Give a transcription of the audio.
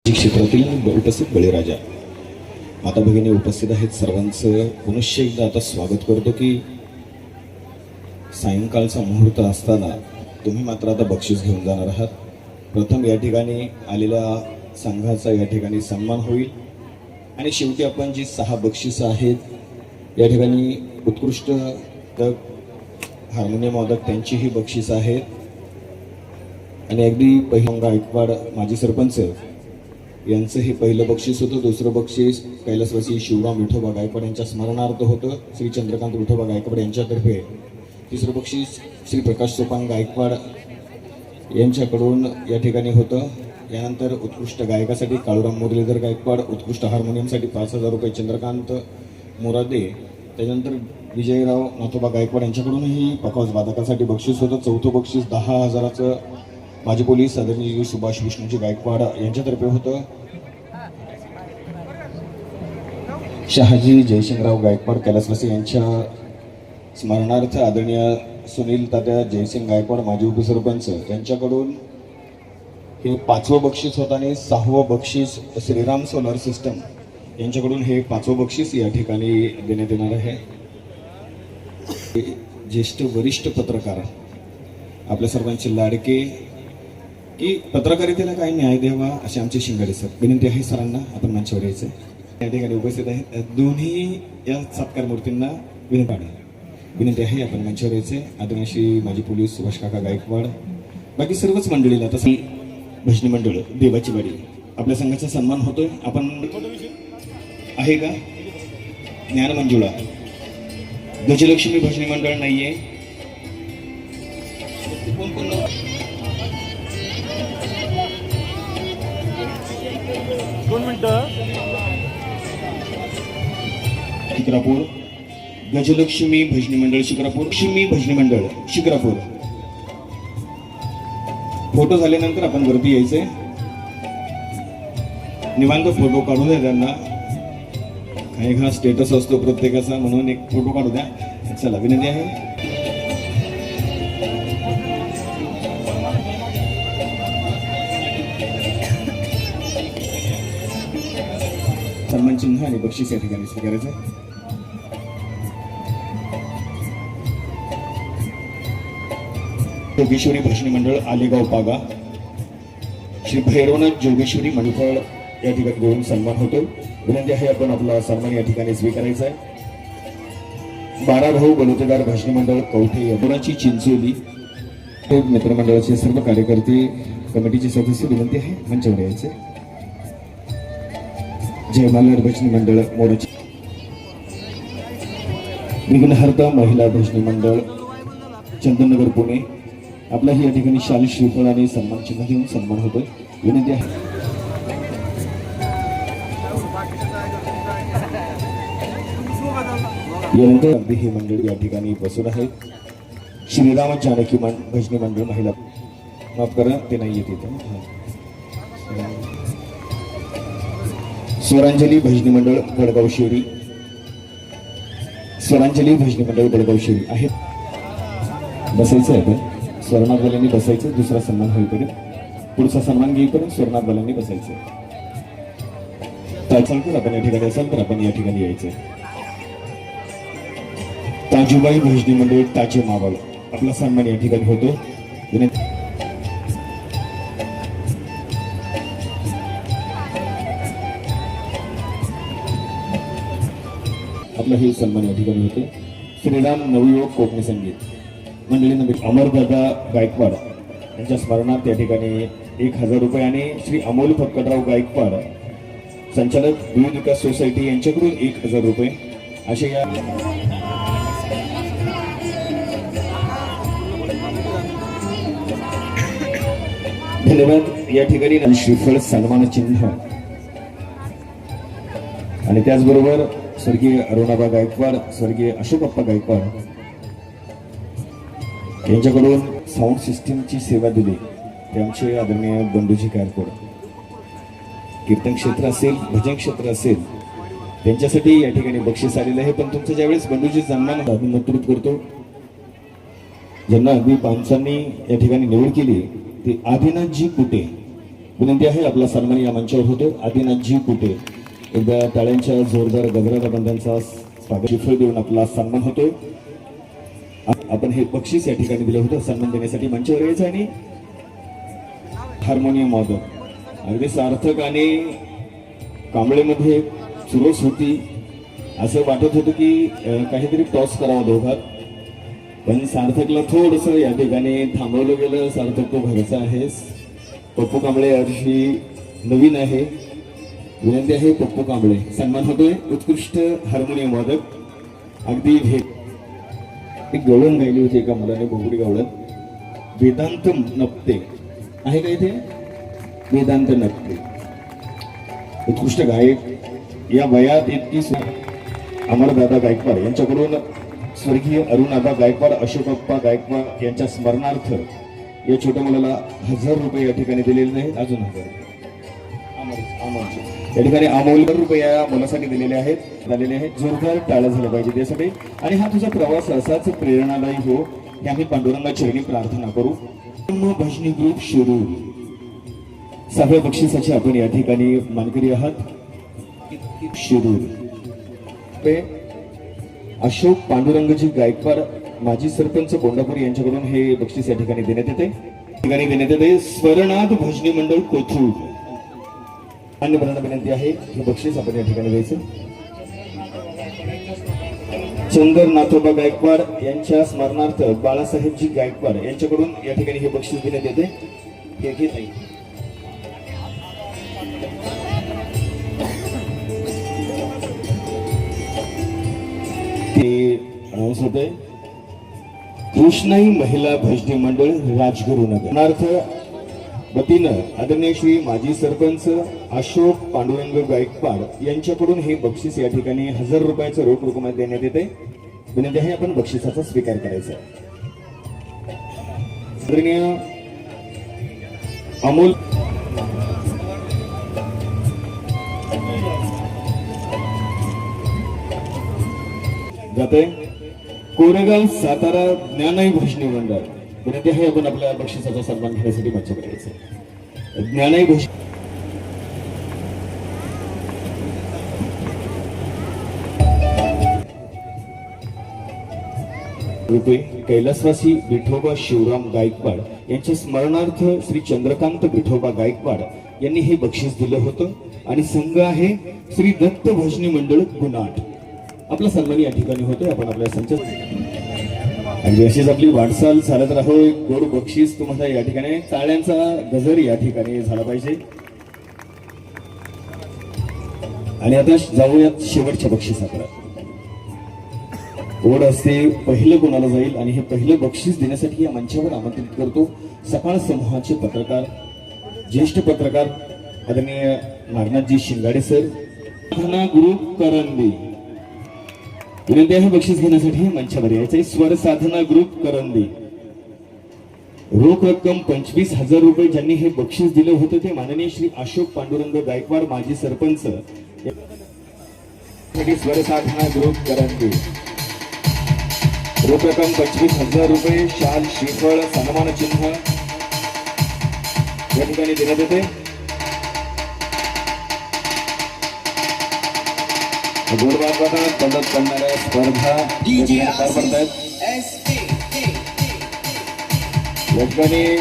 क्षेत्रातील उपस्थित बळीराजा माता भगिनी उपस्थित आहेत. सर्वांचं पुनश्च एकदा आता स्वागत करतो की सायंकाळचा मुहूर्त असताना तुम्ही मात्र आता बक्षीस घेऊन जाणार आहात. प्रथम या ठिकाणी आलेल्या संघाचा या ठिकाणी सन्मान होईल आणि शेवटी आपण जी 6 बक्षिसं आहेत या ठिकाणी उत्कृष्ट हार्मोनियम वादक त्यांचीही बक्षिसं आहेत आणि अगदी पहिलं गायकवाड माजी सरपंच यांचं हे पहिलं बक्षीस होतं. दुसरं बक्षीस कैलासवासी शिवराम विठोबा गायकवाड यांच्या स्मरणार्थ होतं श्री चंद्रकांत विठोबा गायकवाड यांच्यातर्फे. तिसरं बक्षीस श्री प्रकाश सोपान गायकवाड यांच्याकडून या ठिकाणी होतं. यानंतर उत्कृष्ट गायकासाठी काळूराम मुरलीधर गायकवाड, उत्कृष्ट हार्मोनियमसाठी 5,000 रुपये चंद्रकांत मोरादे. त्याच्यानंतर विजयराव नाथोबा गायकवाड यांच्याकडूनही पखवाज वादकासाठी बक्षीस होतं. चौथं बक्षीस 10,000चं माजी पोलीस आदरणीय सुभाष विष्णूजी गायकवाड यांच्यातर्फे होतं. शहाजी जयसिंगराव गायकवाड कैलासवासी यांच्या स्मरणार्थ आदरणीय सुनील तात्या जयसिंग गायकवाड माजी उपसरपंच यांच्याकडून हे 5वं बक्षीस होतं आणि 6वं बक्षीस श्रीराम सोलार सिस्टम यांच्याकडून हे 5वं बक्षीस या ठिकाणी देण्यात येणार आहे. ज्येष्ठ वरिष्ठ पत्रकार आपल्या सर्वांचे लाडके की पत्रकारितेला काही न्याय द्यावा असे आमचे शिंगाडे सर. विनंती आहे सरांना आपण मंचावर यायचं. या ठिकाणी उपस्थित आहेत दोन्ही या सत्कार मूर्तींना विनंती आहे आपण मंचावर यायचे. आदरणीय श्री माजी पोलीस सुभाष काका गायकवाड, बाकी सर्वच मंडळीला तसं भजनी मंडळ देवाची वाडी आपल्या संघाचा सन्मान होतोय. आपण आहे का ज्ञान मंजुळा गजलक्ष्मी भजनी मंडळ नाहीये. शिक्रापूर गजलक्ष्मी भजनी मंडळ शिक्रापूर, लक्ष्मी भजनी मंडळ शिक्रापूर. फोटो झाल्यानंतर आपण वरती यायचे. निवांत फोटो काढू द्या त्यांना. काही हा स्टेटस असतो प्रत्येकाचा म्हणून एक फोटो काढू द्या. चला विनंती आहे. सन्मान चिन्ह आणि बक्षीस या ठिकाणी स्वीकारायचं. जोगेश्वरी भजनी मंडळ आलेगाव पागा श्री भैरवनाथ जोगेश्वरी मंडळ या ठिकाणी घेऊन सन्मान होतो. विनंती आहे आपण आपला सन्मान या ठिकाणी स्वीकारायचा आहे. 12 भाऊ बलुतेदार भजनी मंडळ कवठे यमुनाची चिंचोली मित्रमंडळाचे सर्व कार्यकर्ते कमिटीचे सदस्य विनंती आहे मंचावर यायचे. जयमाला भजनी मंडळ मोराची, विघ्नहर्ता महिला भजनी मंडळ चंदननगर पुणे आपलाही या ठिकाणी शाल श्रीफळ आणि सन्मान चिन्ह देऊन सन्मान होतोय. विनंती आहे. यानंतर अगदी ही मंडळी या ठिकाणी बसून आहेत. श्रीराम जानकी भजनी मंडळ महिला, माफ करा ते नाही येत इथं. स्वरांजली भजनी मंडळ वडगाव शेरी, स्वरांजली भजनी मंडळ वडगाव शेरी आहेत. बसायचं आहे आपण. स्वर्णात बलांनी बसायचं. दुसरा सन्मान होईपर्यंत, पुढचा सन्मान घेईपर्यंत स्वर्णात बलांनी बसायचं. तर आपण या ठिकाणी असाल तर आपण या ठिकाणी यायचं. ताजूबाई भजनी मंडळ ताजे मावळ आपला सन्मान या ठिकाणी होतो. आपला हे सन्मान या ठिकाणी होते. श्रीराम नवयुवक कोकणी संगीत मंडळी नंबर अमरदादा गायकवाड यांच्या स्मरणार्थ या ठिकाणी 1,000 रुपये आणि श्री अमोल फक्कटराव गायकवाड संचालक विविध विकास सोसायटी यांच्याकडून 1,000 रुपये असे या धन्यवाद. या ठिकाणी श्रीफळ सन्मान चिन्ह आणि त्याचबरोबर स्वर्गीय अरुणाबा गायकवाड, स्वर्गीय अशोकप्पा गायकवाड यांच्याकडून साऊंड सिस्टीमची सेवा दिली ते आमचे आदरणीय बंडूजी गायकवाड. कीर्तन क्षेत्र असेल, भजन क्षेत्र असेल, त्यांच्यासाठी या ठिकाणी बक्षीस आलेलं आहे. पण तुमचं ज्यावेळेस बंडूजी सन्मान नेतृत्व करतो, ज्यांना अगदी 5 या ठिकाणी निवड केली ते आदिनाथजी कुटे विनंती आहे आपला सन्मान या मंचावर होतो. आदिनाथजी कुटे एकदा टाळ्यांच्या जोरदार गजराला बंधांचा स्वागत शिफळ देऊन आपला सन्मान होतो. आपण हे बक्षीस या ठिकाणी दिलं होतं. सन्मान देण्यासाठी मंचावर यायचं आणि हार्मोनियम वादक अगदी सार्थक आणि कांबळेमध्ये सुरस होती. असं वाटत होतं की काहीतरी टॉस करावा दोघात, पण सार्थकला थोडंसं या ठिकाणी थांबवलं गेलं. सार्थक तो घरचा आहेस. पप्पू कांबळे अर्शी नवीन आहे. विनंती आहे पप्पू कांबळे सन्मान होतोय. उत्कृष्ट हार्मोनियम वादक अगदी भेट एक गवळण गायली होती एका मुलाने, भोगडी गवळण. वेदांत नपते आहे का इथे? वेदांत नपते उत्कृष्ट गायक. या वयात इतकी अमरदादा गायकवाड यांच्याकडून स्वर्गीय अरुणादा गायकवाड, अशोकप्पा गायकवाड यांच्या स्मरणार्थ या छोट्या मुलाला 1000 रुपये या ठिकाणी दिलेले नाहीत. अजून 1000 या ठिकाणी अमोल रुपये या मुलासाठी दिलेले आहेत झालेले आहेत. जोरदार टाळ्या झाल्या पाहिजे त्यासाठी. आणि हा तुझा प्रवास असाच प्रेरणादायी हो हे आम्ही पांडुरंगा चरणी प्रार्थना करू. भजनी ग्रुप शिरूर 6व्या बक्षिसाचे आपण या ठिकाणी मानकरी आहात. शिरूर अशोक पांडुरंगजी गायकवाड माजी सरपंच कोंडापूर यांच्याकडून हे बक्षीस या ठिकाणी देण्यात येते. स्वरनाथ भजनी मंडळ कोथरूड मान्यवरांना विनंती आहे हे बक्षीस आपण या ठिकाणी द्यायचं. चंदर नाथोबा गायकवाड यांच्या स्मरणार्थ बाळासाहेबजी गायकवाड यांच्याकडून या ठिकाणी हे बक्षीस देण्यात येते. हे घेत नाही. ते अनाउन्स होते. कृष्णाई महिला भजनी मंडळ राजगुरुनगर वतीनं आदरणीय श्री माजी सरपंच अशोक पांडुरंग गायकवाड यांच्याकडून हे बक्षीस या ठिकाणी 1000 रुपयाचं रोख रक्कम देण्यात येते. विनंती आहे आपण बक्षिसाचा स्वीकार करायचा. आदरणीय अमोल जाते. कोरेगाव सातारा ज्ञानाई भजनी मंडळ विनंती आहे आपण आपल्या बक्षिसाचा सन्मान घेण्यासाठी मंच करायचं. ज्ञानाई भजनी रुपये कैलासवासी विठोबा शिवराम गायकवाड यांच्या स्मरणार्थ श्री चंद्रकांत विठोबा गायकवाड यांनी हे बक्षीस दिलं होतं. आणि संघ आहे श्री दत्त भजनी मंडळ गुणाट. आपला सन्मान या ठिकाणी होतोय. आपण आपल्या संच आणि अशीच आपली वाटचाल चालत राहो. गोड बक्षीस तुम्हाला या ठिकाणी टाळ्यांचा गजर या ठिकाणी झाला पाहिजे. आणि आता जाऊयात शेवटच्या बक्षिसाकडे. ओढ असते पहिलं कोणाला जाईल आणि हे पहिलं बक्षीस देण्यासाठी या मंचावर आमंत्रित करतो सकाळ समूहाचे पत्रकार, ज्येष्ठ पत्रकार आदरणीय नागनाथजी शिंगाडे सर, गुरु करंदी. विनंती आहे बक्षीस घेण्यासाठी मंचावर यायचे. स्वर साधना ग्रुप करंदी. रोख रक्कम 25,000 रुपये ज्यांनी हे बक्षीस दिलं होतं ते माननीय श्री अशोक पांडुरंग गायकवाड माजी सरपंच. स्वर साधना ग्रुप करंदी. रोख रक्कम 25,000 रुपये, शाल, श्रीफळ, सन्मान चिन्ह या ठिकाणी देण्यात येते. गोडवादात मदत करणाऱ्या स्पर्धा या ठिकाणी